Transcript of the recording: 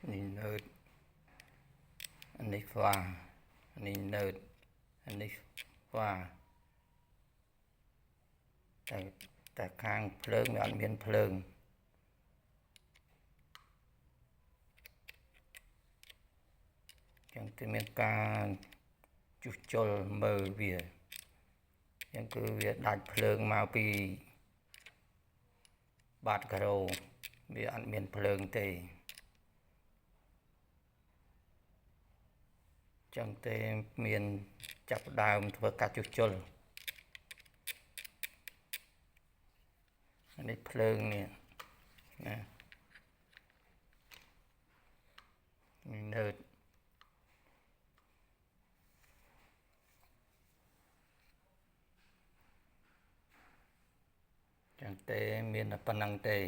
នេះនើតនេះស្វានេះនើតនេះស្វាតែខាងភ្លើងវាអត់មានភ្លើងចឹងគឺមានការជួសជុលមើលវាចឹងគឺវាដាច់ភ្លើងមកពីបាតការ៉ូវាអត់មានភ្លើងទេចឹងទេមានចាប់ដើមធ្វើការជួសជុលនេះភ្លើងនេះណានើតចឹងទេមានតែប៉ុណ្្នឹងទេ